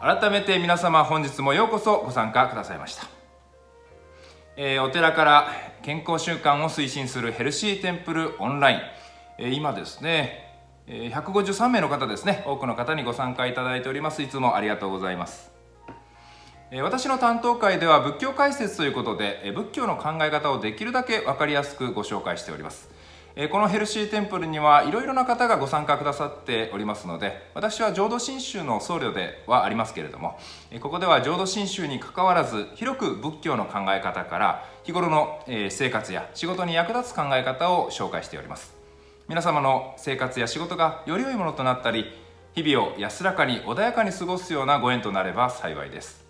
改めて皆様、本日もようこそご参加くださいました。お寺から健康習慣を推進するヘルシーテンプルオンライン、今ですね、153名の方ですね、多くの方にご参加いただいております。いつもありがとうございます。私の担当会では仏教解説ということで、仏教の考え方をできるだけ分かりやすくご紹介しております。このヘルシーテンプルにはいろいろな方がご参加くださっておりますので、私は浄土真宗の僧侶ではありますけれども、ここでは浄土真宗にかかわらず広く仏教の考え方から日頃の生活や仕事に役立つ考え方を紹介しております。皆様の生活や仕事がより良いものとなったり、日々を安らかに穏やかに過ごすようなご縁となれば幸いです。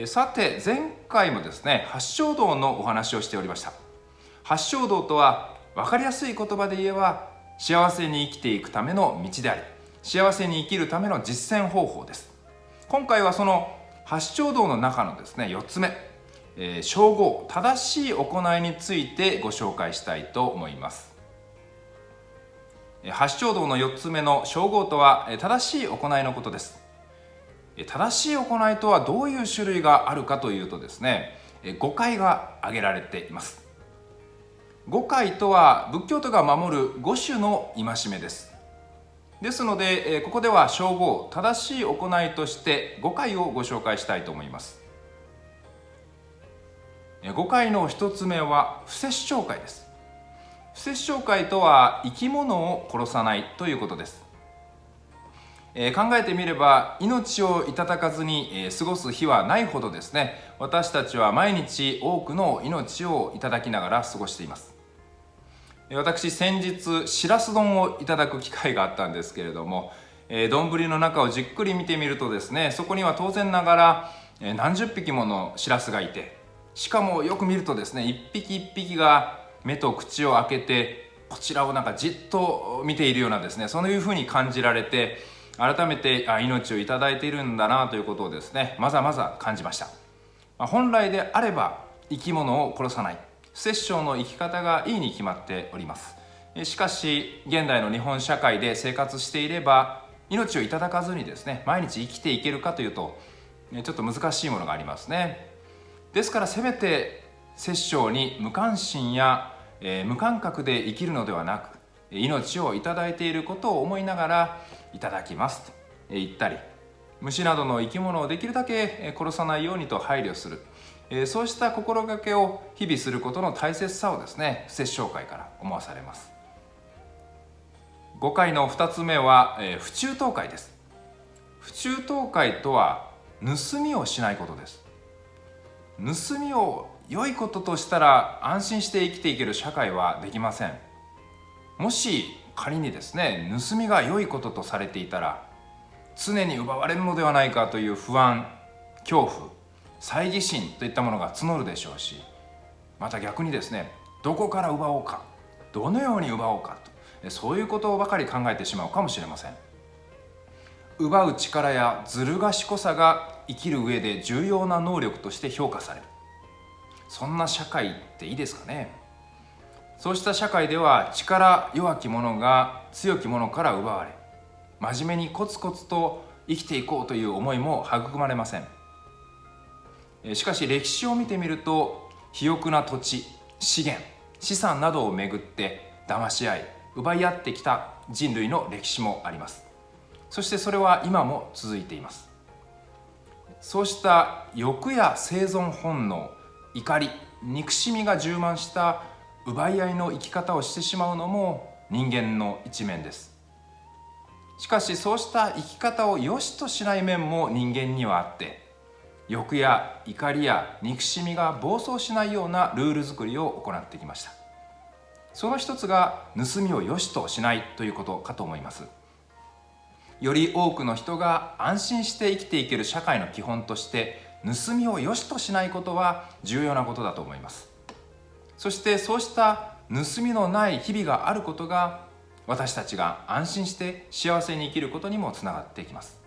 さて、前回もですね、八正道のお話をしておりました。八正道とは分かりやすい言葉で言えば、幸せに生きていくための道であり、幸せに生きるための実践方法です。今回はその八正道の中のですね、4つ目、正号、正しい行いについてご紹介したいと思います。八正道の4つ目の正号とは、正しい行いのことです。正しい行いとはどういう種類があるかというとですね、5戒が挙げられています。5戒とは仏教徒が守る5種の戒めです。ですので、ここでは正号、正しい行いとして5戒をご紹介したいと思います。5戒の1つ目は不殺生戒です。不殺生戒とは生き物を殺さないということです。考えてみれば、命をいただかずに過ごす日はないほどですね、私たちは毎日多くの命をいただきながら過ごしています。私、先日しらす丼をいただく機会があったんですけれども、丼の中をじっくり見てみるとですね、そこには当然ながら何十匹ものしらすがいて、しかもよく見るとですね、一匹一匹が目と口を開けてこちらをじっと見ているようなですね、そういうふうに感じられて、改めて命をいただいているんだなということをですね、まざまざ感じました。本来であれば生き物を殺さない、不殺生の生き方がいいに決まっております。しかし現代の日本社会で生活していれば、命をいただかずにですね、毎日生きていけるかというとちょっと難しいものがありますね。ですから、せめて殺生に無関心や無感覚で生きるのではなく、命をいただいていることを思いながらいただきますと言ったり、虫などの生き物をできるだけ殺さないようにと配慮する、そうした心がけを日々することの大切さをですね、不殺生戒から思わされます。5戒の2つ目は、不中盗戒です。不中盗戒とは盗みをしないことです。盗みを良いこととしたら安心して生きていける社会はできません。もし仮にですね、盗みが良いこととされていたら、常に奪われるのではないかという不安、恐怖、猜疑心といったものが募るでしょうし、また逆にですね、どこから奪おうか、どのように奪おうかと、そういうことばかり考えてしまうかもしれません。奪う力やずる賢さが生きる上で重要な能力として評価される、そんな社会っていいですかね。そうした社会では、力弱き者が強き者から奪われ、真面目にコツコツと生きていこうという思いも育まれません。しかし歴史を見てみると、肥沃な土地、資源、資産などをめぐって騙し合い奪い合ってきた人類の歴史もあります。そしてそれは今も続いています。そうした欲や生存本能、怒り、憎しみが充満した奪い合いの生き方をしてしまうのも人間の一面です。しかし、そうした生き方を良しとしない面も人間にはあって、欲や怒りや憎しみが暴走しないようなルール作りを行ってきました。その一つが盗みを良しとしないということかと思います。より多くの人が安心して生きていける社会の基本として、盗みを良しとしないことは重要なことだと思います。そしてそうした盗みのない日々があることが、私たちが安心して幸せに生きることにもつながっていきます。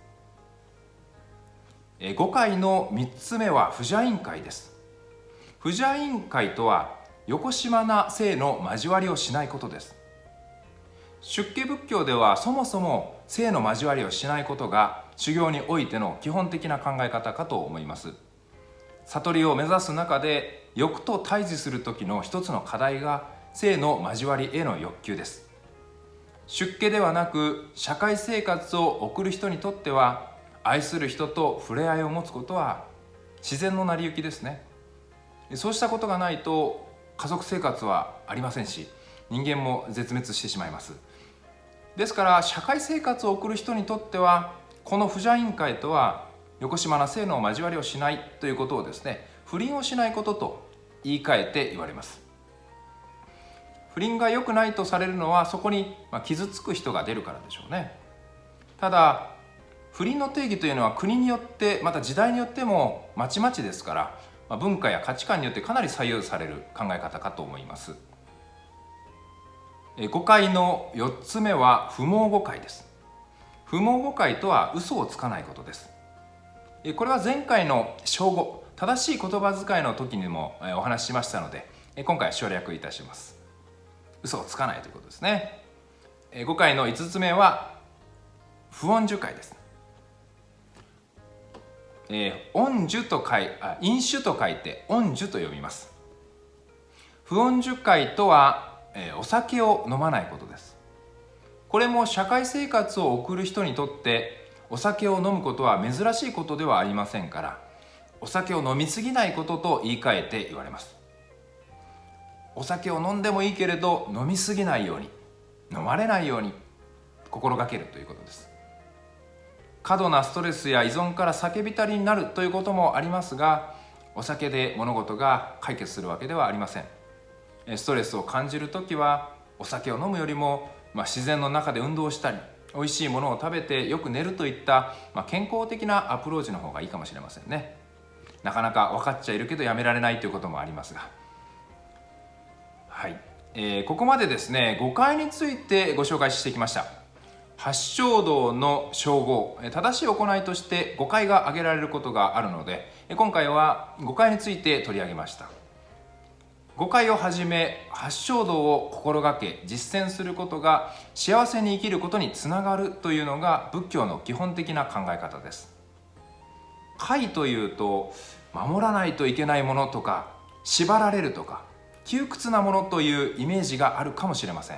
5戒の3つ目は不邪淫戒です。不邪淫戒とは、よこしまな性の交わりをしないことです。出家仏教ではそもそも性の交わりをしないことが修行においての基本的な考え方かと思います。悟りを目指す中で欲と対峙する時の一つの課題が性の交わりへの欲求です。出家ではなく社会生活を送る人にとっては、愛する人と触れ合いを持つことは自然の成り行きですね。そうしたことがないと家族生活はありませんし、人間も絶滅してしまいます。ですから社会生活を送る人にとっては、この不邪委員会とはよこしまな性の交わりをしないということをですね、不倫をしないことと言い換えて言われます。不倫が良くないとされるのは、そこに傷つく人が出るからでしょうね。ただ不倫の定義というのは国によって、また時代によってもまちまちですから、文化や価値観によってかなり左右される考え方かと思います。誤解の4つ目は不毛誤解です。不毛誤解とは嘘をつかないことです。これは前回の正語、正しい言葉遣いの時にもお話ししましたので、今回は省略いたします。嘘をつかないということですね。誤解の5つ目は不穏樹解です。飲酒と書いて飲酒と読みます。不穏樹解とはお酒を飲まないことです。これも社会生活を送る人にとってお酒を飲むことは珍しいことではありませんから、お酒を飲みすぎないことと言い換えて言われます。お酒を飲んでもいいけれど飲みすぎないように、飲まれないように心がけるということです。過度なストレスや依存から酒浸りになるということもありますが、お酒で物事が解決するわけではありません。ストレスを感じるときはお酒を飲むよりも、自然の中で運動したり、おいしいものを食べてよく寝るといった、健康的なアプローチの方がいいかもしれませんね。なかなか分かっちゃいるけどやめられないということもありますが、はい、ここまでですね、誤解についてご紹介してきました。八正道の称号、正しい行いとして誤解が挙げられることがあるので、今回は誤解について取り上げました。誤解をはじめ八正道を心がけ実践することが幸せに生きることにつながるというのが仏教の基本的な考え方です。戒というと守らないといけないものとか、縛られるとか窮屈なものというイメージがあるかもしれませ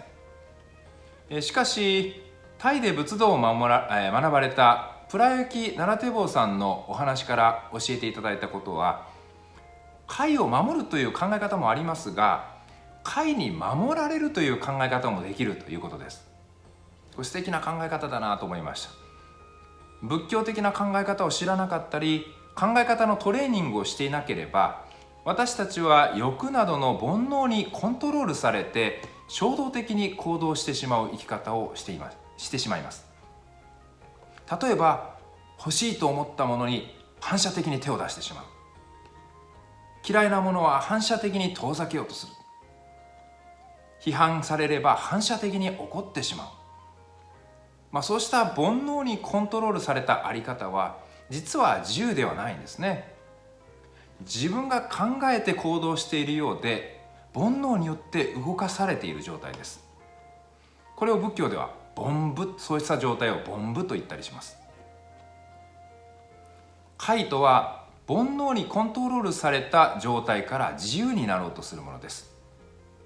ん。しかしタイで仏道を学ばれたプラユキナラテボーさんのお話から教えていただいたことは、戒を守るという考え方もありますが、戒に守られるという考え方もできるということです。これ素敵な考え方だなと思いました。仏教的な考え方を知らなかったり、考え方のトレーニングをしていなければ、私たちは欲などの煩悩にコントロールされて衝動的に行動してしまう生き方をしてしまいます。例えば欲しいと思ったものに反射的に手を出してしまう。嫌いなものは反射的に遠ざけようとする。批判されれば反射的に怒ってしまう。そうした煩悩にコントロールされたあり方は実は自由ではないんですね。自分が考えて行動しているようで、煩悩によって動かされている状態です。これを仏教では凡夫、そうした状態を凡夫と言ったりします。戒とは煩悩にコントロールされた状態から自由になろうとするものです。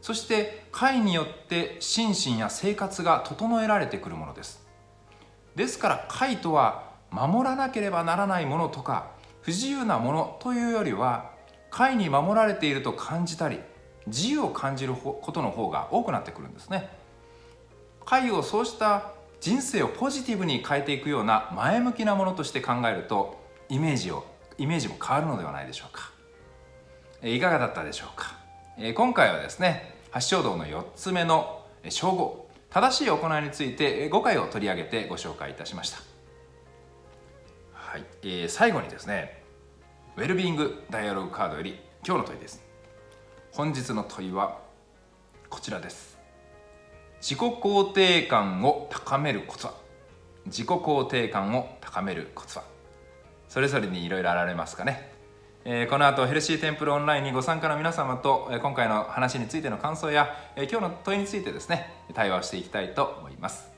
そして戒によって心身や生活が整えられてくるものです。ですから戒とは守らなければならないものとか不自由なものというよりは、戒に守られていると感じたり自由を感じることの方が多くなってくるんですね。戒をそうした人生をポジティブに変えていくような前向きなものとして考えると、イメージも変わるのではないでしょうか。いかがだったでしょうか。今回はですね、八正道の4つ目の称号、正しい行いについて5回を取り上げてご紹介いたしました。はい、最後にですね、ウェルビーイングダイアログカードより今日の問いです。本日の問いはこちらです。自己肯定感を高めるコツは？自己肯定感を高めるコツは？それぞれにいろいろあられますかね。この後ヘルシーテンプルオンラインにご参加の皆様と今回の話についての感想や今日の問いについてですね、対話をしていきたいと思います。ます。